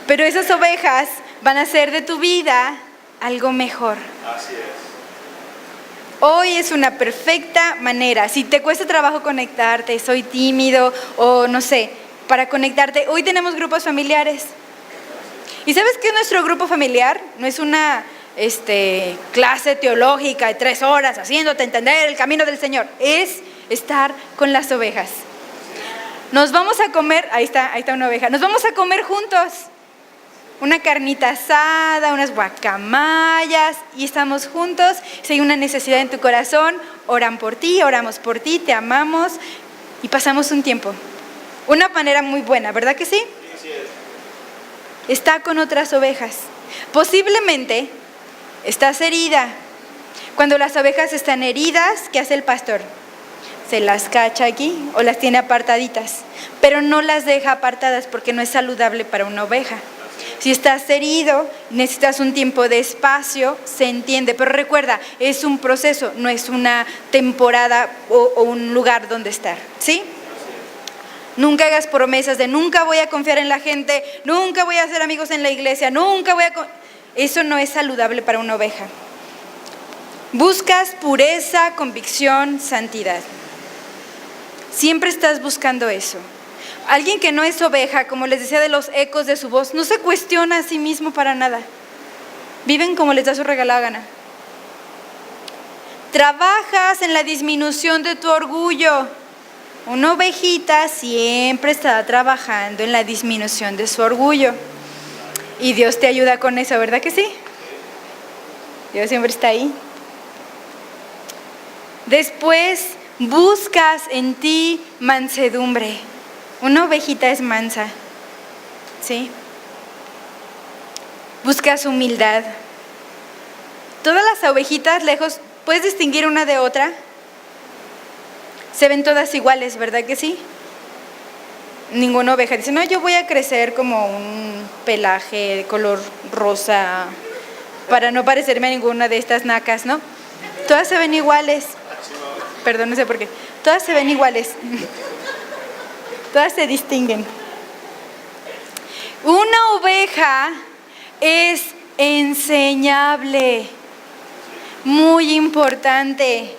Speaker 1: Pero esas ovejas van a hacer de tu vida algo mejor.
Speaker 2: Así es.
Speaker 1: Hoy es una perfecta manera. Si te cuesta trabajo conectarte, soy tímido o no sé, para conectarte, hoy tenemos grupos familiares. ¿Y sabes qué es nuestro grupo familiar? No es una clase teológica de 3 horas haciéndote entender el camino del Señor. Es estar con las ovejas. Nos vamos a comer, ahí está una oveja, nos vamos a comer juntos. Una carnita asada, unas guacamayas, y estamos juntos. Si hay una necesidad en tu corazón, oran por ti, oramos por ti, te amamos y pasamos un tiempo. Una manera muy buena, ¿verdad que sí?
Speaker 2: Sí es.
Speaker 1: Está con otras ovejas. Posiblemente estás herida. Cuando las ovejas están heridas, ¿qué hace el pastor? Se las cacha aquí o las tiene apartaditas, pero no las deja apartadas porque no es saludable para una oveja. Si estás herido, necesitas un tiempo de espacio, se entiende, pero recuerda, es un proceso, no es una temporada o un lugar donde estar, ¿sí? Nunca hagas promesas de nunca voy a confiar en la gente, nunca voy a hacer amigos en la iglesia, eso no es saludable para una oveja. Buscas pureza, convicción, santidad. Siempre estás buscando eso. Alguien que no es oveja, como les decía de los ecos de su voz, no se cuestiona a sí mismo para nada. Viven como les da su regalada gana. Trabajas en la disminución de tu orgullo. Una ovejita siempre está trabajando en la disminución de su orgullo. Y Dios te ayuda con eso, ¿verdad que sí? Dios siempre está ahí. Después buscas en ti mansedumbre. Una ovejita es mansa, ¿sí? Buscas humildad. Todas las ovejitas lejos, ¿puedes distinguir una de otra? Se ven todas iguales, ¿verdad que sí? Ninguna oveja dice, no, yo voy a crecer como un pelaje de color rosa para no parecerme a ninguna de estas nacas, ¿no? Todas se ven iguales. Perdón, no sé por qué. Todas se ven iguales. Todas se distinguen. Una oveja es enseñable. Muy importante.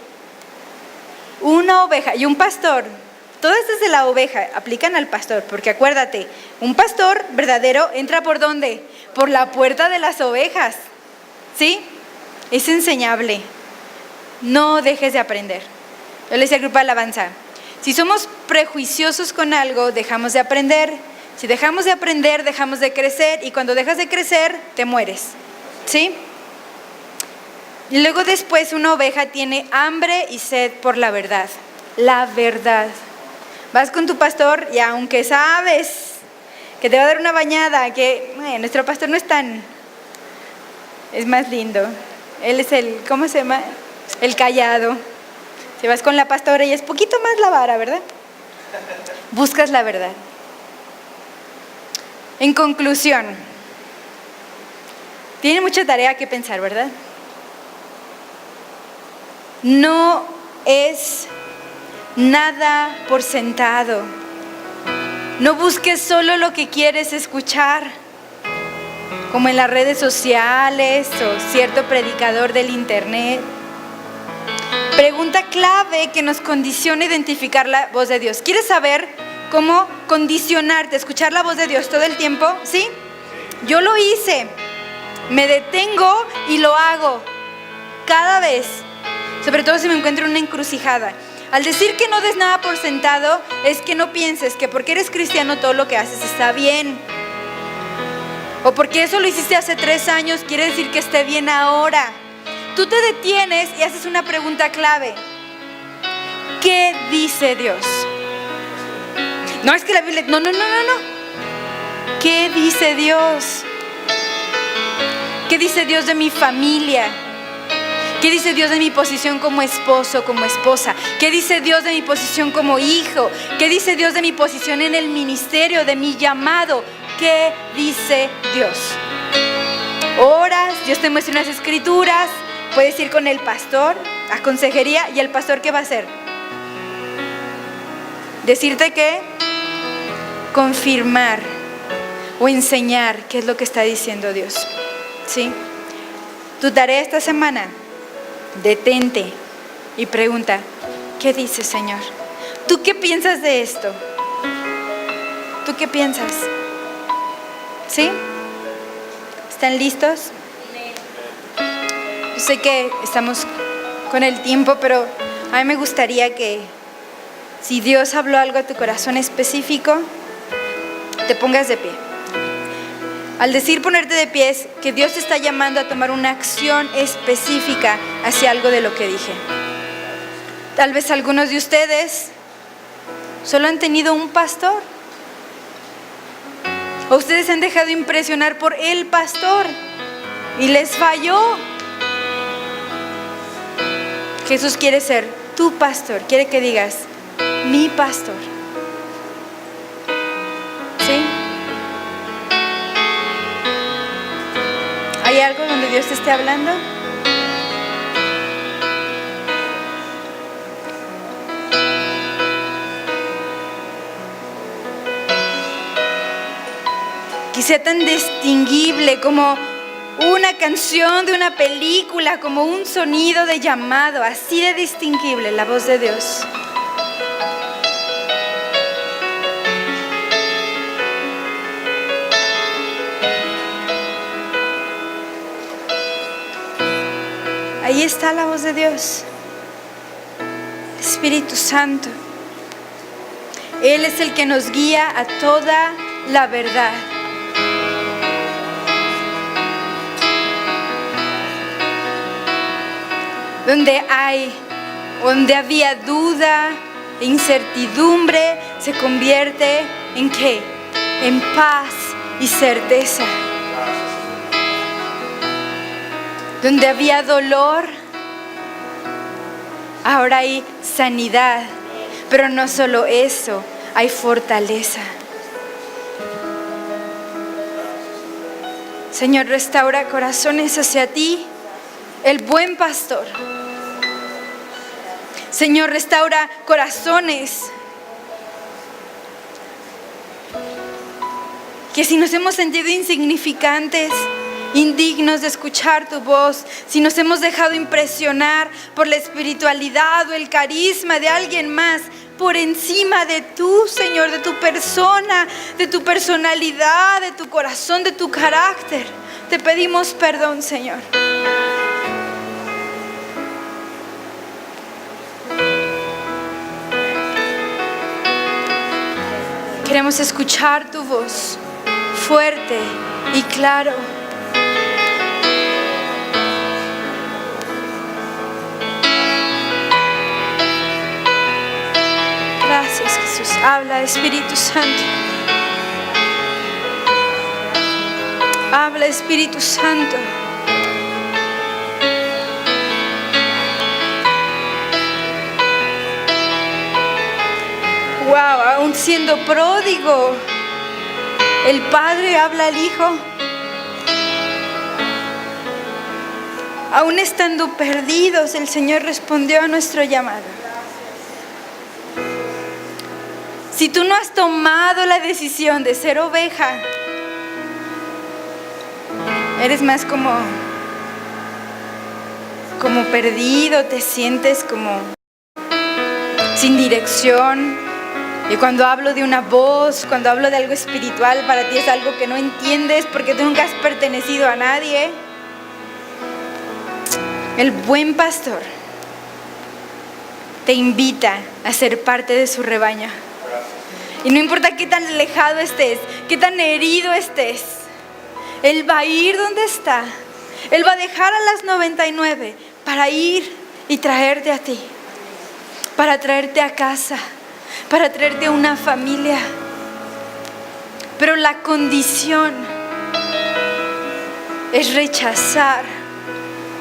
Speaker 1: Una oveja y un pastor. Todas estas de la oveja aplican al pastor, porque acuérdate, un pastor verdadero entra ¿por dónde? Por la puerta de las ovejas. ¿Sí? Es enseñable. No dejes de aprender. Yo le decía al grupo de alabanza, si somos prejuiciosos con algo, dejamos de aprender. Si dejamos de aprender, dejamos de crecer. Y cuando dejas de crecer, te mueres. ¿Sí? Y luego después una oveja tiene hambre y sed por la verdad. La verdad. Vas con tu pastor y aunque sabes que te va a dar una bañada, que nuestro pastor no es más lindo. Él es el, ¿cómo se llama? El callado. Si vas con la pastora, ella es poquito más la vara, ¿verdad? Buscas la verdad. En conclusión, tiene mucha tarea que pensar, ¿verdad? No es nada por sentado. No busques solo lo que quieres escuchar, como en las redes sociales o cierto predicador del internet. Pregunta clave que nos condiciona a identificar la voz de Dios. ¿Quieres saber cómo condicionarte a escuchar la voz de Dios todo el tiempo? ¿Sí? Yo lo hice. Me detengo y lo hago cada vez, sobre todo si me encuentro en una encrucijada. Al decir que no des nada por sentado, es que no pienses que porque eres cristiano todo lo que haces está bien. O porque eso lo hiciste hace 3 años, quiere decir que esté bien ahora. Tú te detienes y haces una pregunta clave. ¿Qué dice Dios? No es que la Biblia... No. ¿Qué dice Dios? ¿Qué dice Dios de mi familia? ¿Qué dice Dios de mi posición como esposo, como esposa? ¿Qué dice Dios de mi posición como hijo? ¿Qué dice Dios de mi posición en el ministerio, de mi llamado? ¿Qué dice Dios? Oras, Dios te muestra unas escrituras, puedes ir con el pastor a consejería, y el pastor ¿qué va a hacer? Decirte que confirmar o enseñar qué es lo que está diciendo Dios. ¿Sí? Tu tarea esta semana, detente y pregunta, ¿qué dice Señor? ¿Tú qué piensas de esto? ¿Tú qué piensas? ¿Sí? ¿Están listos? Yo sé que estamos con el tiempo, pero a mí me gustaría que si Dios habló algo a tu corazón específico, te pongas de pie. Al decir ponerte de pie es que Dios te está llamando a tomar una acción específica hacia algo de lo que dije. Tal vez algunos de ustedes solo han tenido un pastor, o ustedes se han dejado impresionar por el pastor y les falló. Jesús quiere ser tu pastor, quiere que digas, mi pastor. ¿Sí? ¿Hay algo donde Dios te esté hablando? Que sea tan distinguible como una canción de una película, como un sonido de llamado, así de distinguible la voz de Dios. Ahí está la voz de Dios. Espíritu Santo. Él es el que nos guía a toda la verdad. Donde había duda, incertidumbre, se convierte en ¿qué? En paz y certeza. Donde había dolor, ahora hay sanidad. Pero no solo eso, hay fortaleza. Señor, restaura corazones hacia ti, el buen pastor. Señor, restaura corazones. Que si nos hemos sentido insignificantes, indignos de escuchar tu voz, si nos hemos dejado impresionar por la espiritualidad o el carisma de alguien más, por encima de tú, Señor, de tu persona, de tu personalidad, de tu corazón, de tu carácter, te pedimos perdón, Señor. Queremos escuchar tu voz fuerte y claro. Gracias, Jesús. Habla, Espíritu Santo. Habla, Espíritu Santo. siendo pródigo, el Padre habla al Hijo. Aún estando perdidos, el Señor respondió a nuestro llamado. Si tú no has tomado la decisión de ser oveja, eres más como perdido, te sientes como sin dirección. Y cuando hablo de una voz, cuando hablo de algo espiritual, para ti es algo que no entiendes porque tú nunca has pertenecido a nadie. El buen pastor te invita a ser parte de su rebaño. Y no importa qué tan alejado estés, qué tan herido estés, Él va a ir donde está. Él va a dejar a las 99 para ir y traerte a ti, para traerte a casa, para traerte a una familia. Pero la condición es rechazar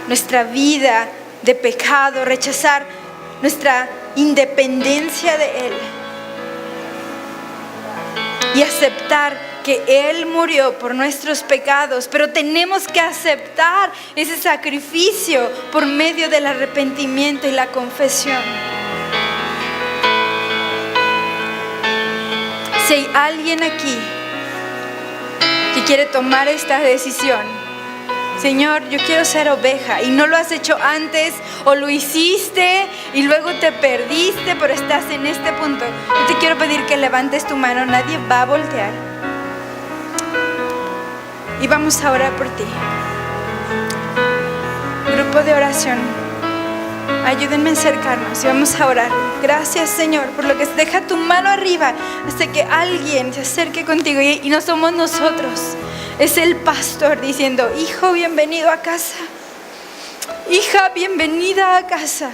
Speaker 1: nuestra vida de pecado, rechazar nuestra independencia de Él y aceptar que Él murió por nuestros pecados, pero tenemos que aceptar ese sacrificio por medio del arrepentimiento y la confesión. Si hay alguien aquí que quiere tomar esta decisión, Señor, yo quiero ser oveja, y no lo has hecho antes, o lo hiciste y luego te perdiste, pero estás en este punto, yo te quiero pedir que levantes tu mano. Nadie va a voltear y vamos a orar por ti. Grupo de oración, ayúdenme a acercarnos y vamos a orar. Gracias, Señor, por lo que deja tu mano arriba hasta que alguien se acerque contigo, y no somos nosotros. Es el pastor diciendo: hijo, bienvenido a casa. Hija, bienvenida a casa.